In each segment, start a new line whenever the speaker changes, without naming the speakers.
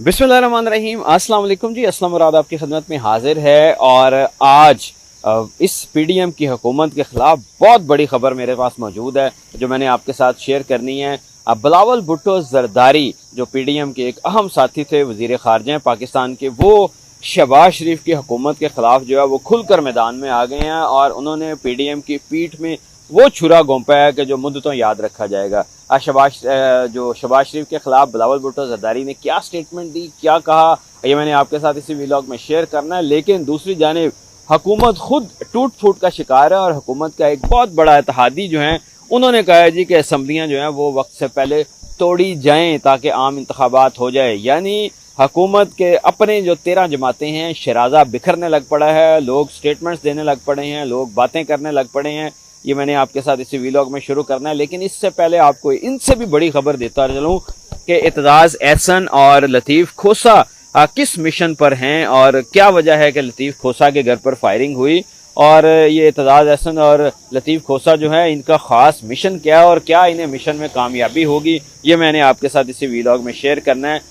बिस्मिल्लाहिर्रहमानिर्रहीम। अस्सलाम वालेकुम जी। असलम मुराद आपकी खिदमत में हाजिर है और आज इस पीडीएम की हुकूमत के ख़िलाफ़ बहुत बड़ी खबर मेरे पास मौजूद है जो मैंने आपके साथ शेयर करनी है। बिलावल भुट्टो जरदारी जो पीडीएम के एक अहम साथी थे, वज़ीर ख़ारजा पाकिस्तान के, वो शहबाज शरीफ की हुकूमत के ख़िलाफ़ जो है वो खुलकर मैदान में आ गए हैं और उन्होंने पीडीएम की पीठ में वो छुरा घोंपा है कि जो मुद्दतों याद रखा जाएगा। शहबाज शरीफ के खिलाफ बिलावल भुट्टो जरदारी ने क्या स्टेटमेंट दी, क्या कहा, ये मैंने आपके साथ इसी व्लॉग में शेयर करना है। लेकिन दूसरी जानिब हुकूमत खुद टूट फूट का शिकार है और हुकूमत का एक बहुत बड़ा इत्तेहादी जो है उन्होंने कहा है जी कि असम्बलियाँ जो हैं वो वक्त से पहले तोड़ी जाएँ ताकि आम इंतखाबात हो जाए। यानी हुकूमत के अपने जो 13 जमातें हैं, शराजा बिखरने लग पड़ा है, लोग स्टेटमेंट्स देने लग पड़े हैं, लोग बातें करने लग पड़े हैं। ये मैंने आपके साथ इसी व्लॉग में शुरू करना है, लेकिन इससे पहले आपको इनसे भी बड़ी खबर देता चलूँ कि एतजाज़ एहसन और लतीफ़ खोसा किस मिशन पर हैं और क्या वजह है कि लतीफ़ खोसा के घर पर फायरिंग हुई और ये एतजाज़ एहसन और लतीफ़ खोसा जो है इनका ख़ास मिशन क्या है और क्या इन्हें मिशन में कामयाबी होगी, ये मैंने आपके साथ इसी व्लॉग में शेयर करना है।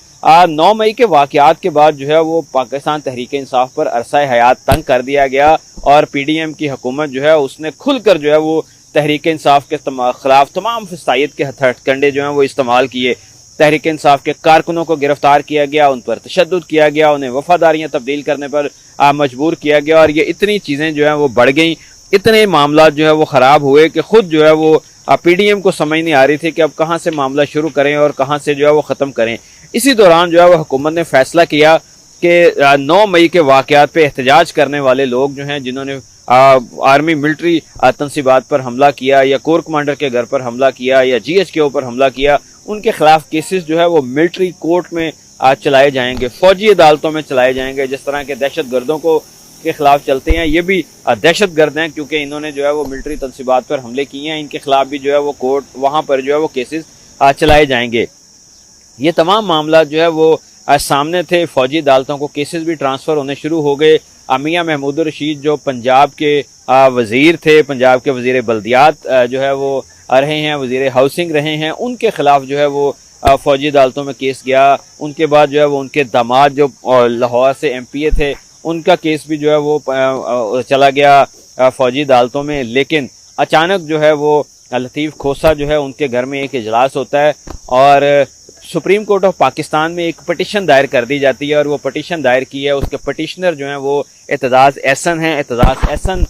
9 मई के वाक़यात के बाद जो है वो पाकिस्तान तहरीक इंसाफ पर अरसा हयात तंग कर दिया गया और पीडीएम की हुकूमत जो है उसने खुलकर जो है वो तहरीक इंसाफ के खिलाफ तमाम फसायत के हथकंडे जो हैं वो इस्तेमाल किए। तहरीक इंसाफ के कारकुनों को गिरफ्तार किया गया, उन पर तशद्दुद किया गया, उन्हें वफादारियाँ तब्दील करने पर मजबूर किया गया और ये इतनी चीज़ें जो हैं वो बढ़ गई, इतने मामला जो है वो ख़राब हुए कि खुद जो है वो पीडीएम को समझ नहीं आ रही थी कि अब कहाँ से मामला शुरू करें और कहाँ से जो है वो ख़त्म करें। इसी दौरान जो है वो हुकूमत ने फैसला किया कि 9 मई के वाक़यात पे एहतजाज करने वाले लोग जो हैं जिन्होंने आर्मी मिलिट्री तनसीबात पर हमला किया या कोर कमांडर के घर पर हमला किया या जीएच के ऊपर हमला किया, उनके खिलाफ केसेस जो है वो मिलिट्री कोर्ट में चलाए जाएंगे, फौजी अदालतों में चलाए जाएंगे। जिस तरह के दहशत गर्दों को के खिलाफ चलते हैं, ये भी दहशत गर्द हैं क्योंकि इन्होंने जो है वो मिलिट्री तनसीबात पर हमले किए हैं, इनके खिलाफ भी जो है वो कोर्ट वहाँ पर जो है वो केसेस चलाए जाएंगे। ये तमाम मामला जो है वो सामने थे, फौजी अदालतों को केसेस भी ट्रांसफ़र होने शुरू हो गए। मियां महमूद रशीद जो पंजाब के वज़ीर थे, पंजाब के वज़ीर बल्दियात जो है वो रहे हैं, वज़ीर हाउसिंग रहे हैं, उनके ख़िलाफ़ जो है वो फ़ौजी अदालतों में केस गया। उनके बाद जो है वो उनके दामाद जो लाहौर से एमपीए थे, उनका केस भी जो है वो चला गया फ़ौजी अदालतों में। लेकिन अचानक जो है वो लतीफ़ खोसा जो है उनके घर में एक इजलास होता है और सुप्रीम कोर्ट ऑफ पाकिस्तान में एक पटिशन दायर कर दी जाती है और वो पटिशन दायर की है, उसके पटिशनर जो हैं वो एतजाज़ एहसन हैं। एतजाज़ एहसन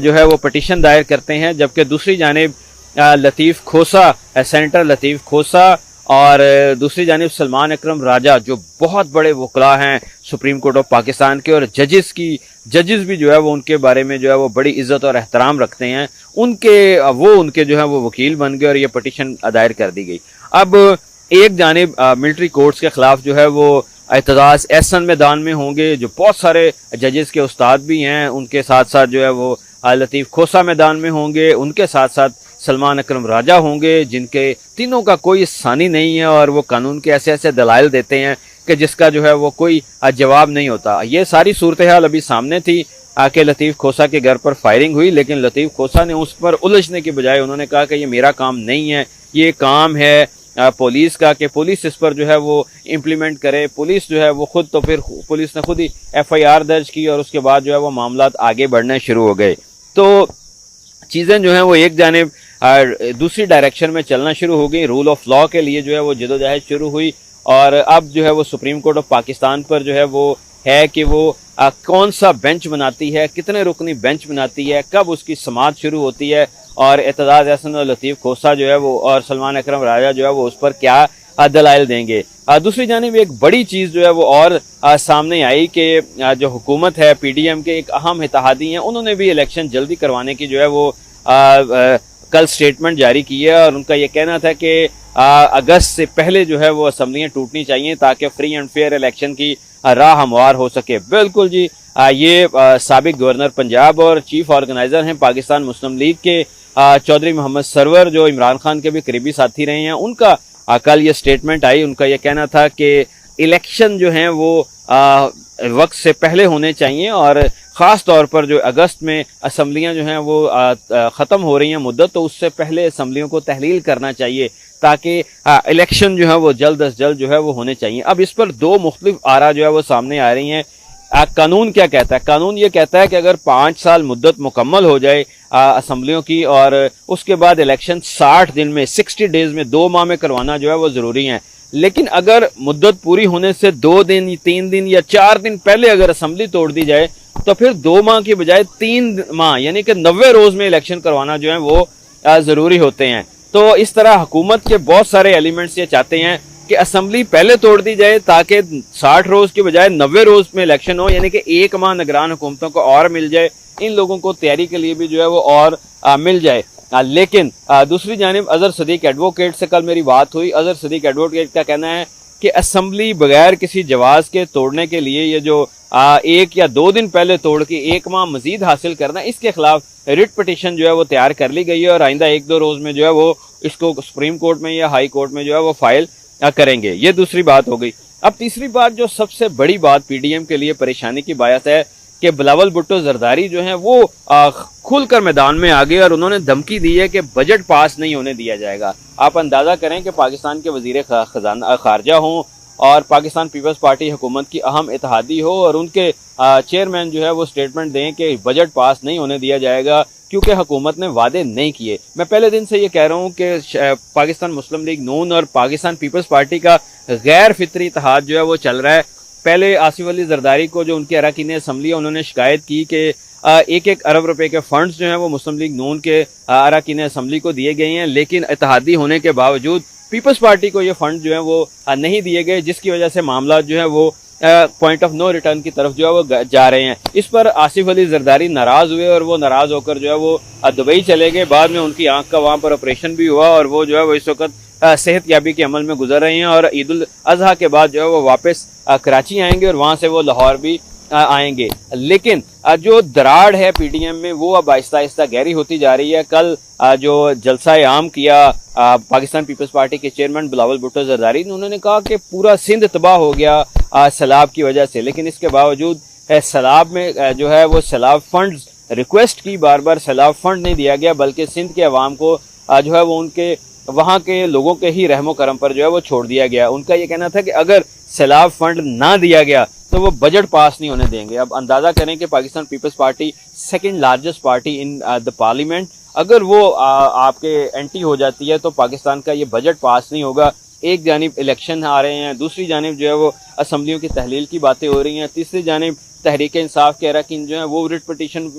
जो है वो पटिशन दायर करते हैं, जबकि दूसरी जानिब लतीफ़ खोसा, सेनेटर लतीफ़ खोसा और दूसरी जानिब सलमान अकरम राजा जो बहुत बड़े वकला हैं सुप्रीम कोर्ट ऑफ पाकिस्तान के और जजेस भी जो है वो उनके बारे में जो है वो बड़ी इज़्ज़त और एहतराम रखते हैं, उनके जो है वो वकील बन गए और ये पटिशन दायर कर दी गई। अब एक जानिब मिलिट्री कोर्ट्स के खिलाफ जो है वो एतजाज़ एहसन मैदान में होंगे, जो बहुत सारे जजेस के उस्ताद भी हैं, उनके साथ साथ जो है वो लतीफ़ खोसा मैदान में होंगे, उनके साथ साथ सलमान अकरम राजा होंगे, जिनके तीनों का कोई सानी नहीं है और वो कानून के ऐसे ऐसे दलाइल देते हैं कि जिसका जो है वो कोई जवाब नहीं होता। ये सारी सूरत हाल अभी सामने थी कि लतीफ़ खोसा के घर पर फायरिंग हुई, लेकिन लतीफ़ खोसा ने उस पर उलझने के बजाय उन्होंने कहा कि ये मेरा काम नहीं है, ये काम है पुलिस का, कि पुलिस इस पर जो है वो इम्प्लीमेंट करे। पुलिस जो है वो खुद, तो फिर पुलिस ने खुद ही एफआईआर दर्ज की और उसके बाद जो है वो मामला आगे बढ़ने शुरू हो गए। तो चीज़ें जो हैं वो एक जानिब दूसरी डायरेक्शन में चलना शुरू हो गई। रूल ऑफ लॉ के लिए जो है वो जदोजहद शुरू हुई और अब जो है वो सुप्रीम कोर्ट ऑफ पाकिस्तान पर जो है वो है कि वो कौन सा बेंच बनाती है, कितने रुकनी बेंच बनाती है, कब उसकी समाअत शुरू होती है और एतजाज़ एहसन और लतीफ़ खोसा जो है वो और सलमान अकरम राजा जो है वो उस पर क्या दलाइल देंगे। दूसरी जानिब एक बड़ी चीज़ जो है वो और सामने आई कि जो हुकूमत है पीडीएम के एक अहम इत्तेहादी हैं, उन्होंने भी इलेक्शन जल्दी करवाने की जो है वो कल स्टेटमेंट जारी की है और उनका ये कहना था कि अगस्त से पहले जो है वो असम्बलियाँ टूटनी चाहिए ताकि फ्री एंड फेयर इलेक्शन की राह हमवार हो सके। बिल्कुल जी, ये साबिक गवर्नर पंजाब और चीफ ऑर्गेनाइजर हैं पाकिस्तान मुस्लिम लीग के चौधरी मोहम्मद सरवर, जो इमरान खान के भी करीबी साथी रहे हैं, उनका कल ये स्टेटमेंट आई। उनका ये कहना था कि इलेक्शन जो हैं वो वक्त से पहले होने चाहिए और ख़ास तौर पर जो अगस्त में असम्बलियाँ जो हैं वो ख़त्म हो रही हैं मुद्दत, तो उससे पहले असम्बलियों को तहलील करना चाहिए ताकि इलेक्शन जो है वो जल्द अज जल्द जो है वो होने चाहिए। अब इस पर दो मुख्तलिफ आरा जो है वो सामने आ रही हैं। कानून क्या कहता है? कानून ये कहता है कि अगर 5 साल मुद्दत मुकम्मल हो जाए असम्बलियों की और उसके बाद इलेक्शन 60 दिन में 60 डेज में 2 माह में करवाना जो है वो ज़रूरी है। लेकिन अगर मुद्दत पूरी होने से 2 दिन 3 दिन या 4 दिन पहले अगर असम्बली तोड़ दी जाए तो फिर 2 माह की बजाय 3 माह यानी कि 90 रोज में इलेक्शन करवाना जो है वो ज़रूरी होते हैं। तो इस तरह हुकूमत के बहुत सारे एलिमेंट्स ये चाहते हैं कि असम्बली पहले तोड़ दी जाए ताकि 60 रोज की बजाय 90 रोज में इलेक्शन हो, यानी कि 1 माह निगरान हुकूमतों को और मिल जाए, इन लोगों को तैयारी के लिए भी जो है वो और मिल जाए। लेकिन दूसरी जानिब अजहर सदीक एडवोकेट से कल मेरी बात हुई। अजहर सदीक एडवोकेट का कहना है कि असम्बली बगैर किसी जवाज के तोड़ने के लिए ये जो 1 या 2 दिन पहले तोड़ के 1 माह मजीद हासिल करना, इसके खिलाफ रिट पिटीशन जो है वो तैयार कर ली गई है और आइंदा 1-2 रोज में जो है वो इसको सुप्रीम कोर्ट में या हाई कोर्ट में जो है वो फाइल करेंगे। ये दूसरी बात हो गई। अब तीसरी बात, जो सबसे बड़ी बात पीडीएम के लिए परेशानी की बात है कि बिलावल भुट्टो जरदारी जो हैं वो खुलकर मैदान में आ गए और उन्होंने धमकी दी है कि बजट पास नहीं होने दिया जाएगा। आप अंदाजा करें कि पाकिस्तान के वजीर खजाना खारजा हों और पाकिस्तान पीपल्स पार्टी हुकूमत की अहम इत्तेहादी हो और उनके चेयरमैन जो है वो स्टेटमेंट दें कि बजट पास नहीं होने दिया जाएगा क्योंकि हुकूमत ने वादे नहीं किए। मैं पहले दिन से ये कह रहा हूँ कि पाकिस्तान मुस्लिम लीग नून और पाकिस्तान पीपल्स पार्टी का गैर फितरी इत्तेहाद जो है वो चल रहा है। पहले आसिफ अली जरदारी को जो उनके अरकान असम्बली है उन्होंने शिकायत की कि 1-1 अरब रुपए के फंड्स जो हैं वो मुस्लिम लीग नून के अरकान असम्बली को दिए गए हैं, लेकिन इत्तेहादी होने के बावजूद पीपल्स पार्टी को ये फंड जो है वो नहीं दिए गए, जिसकी वजह से मामला जो है वो पॉइंट ऑफ नो रिटर्न की तरफ जो है वो जा रहे हैं। इस पर आसिफ अली जरदारी नाराज हुए और वो नाराज होकर जो है वो दुबई चले गए। बाद में उनकी आंख का वहां पर ऑपरेशन भी हुआ और वो जो है वो इस वक्त सेहत याबी के अमल में गुजर रहे हैं और ईद उल अजहा के बाद जो है वो वापस कराची आएंगे और वहां से वो लाहौर भी आएंगे। लेकिन जो दराड़ है पीडीएम में वो अब आहिस्ता आहिस्ता गहरी होती जा रही है। कल जो जलसा आम किया पाकिस्तान पीपल्स पार्टी के चेयरमैन बिलावल भुट्टो जरदारी ने, उन्होंने कहा कि पूरा सिंध तबाह हो गया सैलाब की वजह से, लेकिन इसके बावजूद सैलाब में जो है वो सैलाब फंड रिक्वेस्ट की, बार बार सैलाब फंड नहीं दिया गया बल्कि सिंध के अवाम को जो है वो उनके वहाँ के लोगों के ही रहमो करम पर जो है वो छोड़ दिया गया। उनका ये कहना था कि अगर सैलाब फंड ना दिया गया तो वो बजट पास नहीं होने देंगे। अब अंदाजा करें कि Pakistan Peoples Party second largest party in the parliament, अगर वो आपके एंटी हो जाती है तो पाकिस्तान का ये बजट पास नहीं होगा। एक जानिब इलेक्शन आ रहे हैं, दूसरी जानिब जो है वो असम्बलियों की तहलील की बातें हो रही हैं, तीसरी जानिब तहरीक इंसाफ के अरकान जो है वो रिट पिटीशन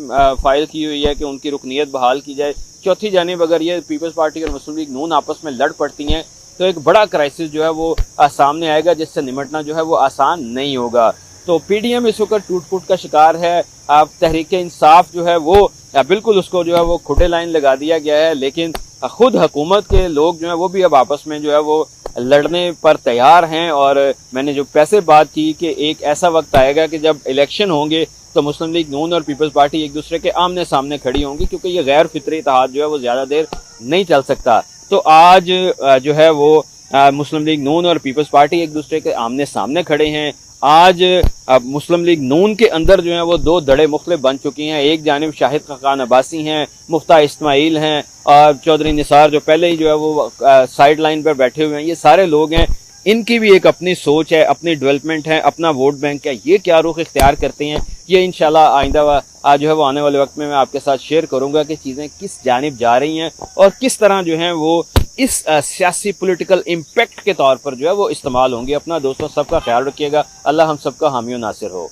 फाइल की हुई है कि उनकी रुकनीत बहाल की जाए, चौथी जानिब अगर ये पीपल्स पार्टी और मुस्लिम लीग नून आपस में लड़ पड़ती हैं तो एक बड़ा क्राइसिस जो है वो सामने आएगा जिससे निमटना जो है वो आसान नहीं होगा। तो पीडीएम इस वक्त टूट फूट का शिकार है। अब तहरीक इंसाफ जो है वो बिल्कुल उसको जो है वो खुटे लाइन लगा दिया गया है, लेकिन खुद हुकूमत के लोग जो है वो भी अब आपस में जो है वो लड़ने पर तैयार हैं। और मैंने जो पैसे बात की कि एक ऐसा वक्त आएगा कि जब इलेक्शन होंगे तो मुस्लिम लीग नून और पीपल्स पार्टी एक दूसरे के आमने सामने खड़ी होंगी, क्योंकि ये गैर फितरी इत्तेहाद जो है वो ज़्यादा देर नहीं चल सकता। तो आज जो है वो मुस्लिम लीग नून और पीपल्स पार्टी एक दूसरे के आमने सामने खड़े हैं। आज मुस्लिम लीग नून के अंदर जो है वो 2 धड़े मुख्तलिफ बन चुकी हैं। एक जानिब शाहिद खान अब्बासी हैं, मुफ्ता इस्माइल हैं और चौधरी निसार जो पहले ही जो है वो साइड लाइन पर बैठे हुए हैं। ये सारे लोग हैं, इनकी भी एक अपनी सोच है, अपनी डेवलपमेंट है, अपना वोट बैंक है। ये क्या रुख इख्तियार करते हैं ये इंशाल्लाह आइंदा जो है वो आने वाले वक्त में मैं आपके साथ शेयर करूंगा कि चीज़ें किस जानिब जा रही हैं और किस तरह जो है वो इस सियासी पॉलिटिकल इम्पैक्ट के तौर पर जो है वो इस्तेमाल होंगे। अपना दोस्तों सबका ख्याल रखिएगा। अल्लाह हम सबका हामी और नासिर हो।